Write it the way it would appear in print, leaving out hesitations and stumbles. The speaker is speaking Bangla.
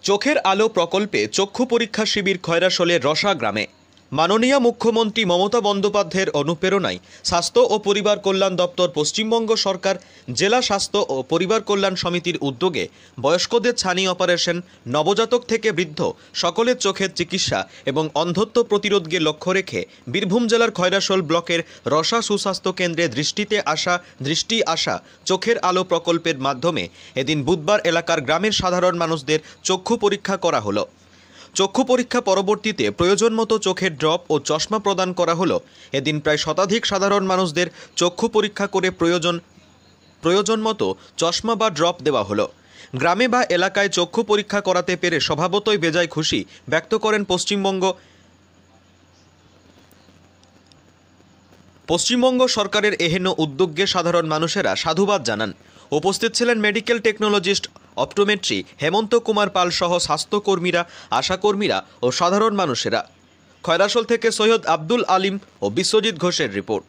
চোখের আলো প্রকল্পে চক্ষু পরীক্ষা শিবির খয়রাশোলের রসা গ্রামে। মাননীয় মুখ্যমন্ত্রী মমতা বন্দ্যোপাধ্যায়ের অনুপ্রেরণায় স্বাস্থ্য ও পরিবার কল্যাণ দপ্তর, পশ্চিমবঙ্গ সরকার, জেলা স্বাস্থ্য ও পরিবার কল্যাণ সমিতির উদ্যোগে বয়স্কদের ছানি অপারেশন, নবজাতক থেকে বৃদ্ধ সকলের চোখের চিকিৎসা এবং অন্ধত্ব প্রতিরোধকে লক্ষ্য রেখে বীরভূম জেলার খয়রাশোল ব্লকের রসা সুস্বাস্থ্য কেন্দ্রে দৃষ্টি আসা চোখের আলো প্রকল্পের মাধ্যমে এদিন বুধবার এলাকার গ্রামের সাধারণ মানুষদের চক্ষু পরীক্ষা করা হলো। চক্ষু পরীক্ষা পরবর্তীতে প্রয়োজন মতো চোখের ড্রপ ও চশমা প্রদান করা হলো। এদিন প্রায় শতাধিক সাধারণ মানুষদের চক্ষু পরীক্ষা করে প্রয়োজন মতো চশমা বা ড্রপ দেওয়া হলো। গ্রামে বা এলাকায় চক্ষু পরীক্ষা করাতে পেরে স্বভাবতই বেজায় খুশি ব্যক্ত করেন পশ্চিমবঙ্গ সরকারের এহেন উদ্যোগে সাধারণ মানুষেরা সাধুবাদ জানান। উপস্থিত ছিলেন মেডিকেল টেকনোলজিস্ট, অপটোমেট্রি হেমন্ত কুমার পাল সহ স্বাস্থ্যকর্মীরা, আশাকর্মীরা ও সাধারণ মানুষেরা। খয়রাশোল থেকে সৈয়দ আব্দুল আলিম ও বিশ্বজিৎ ঘোষের রিপোর্ট।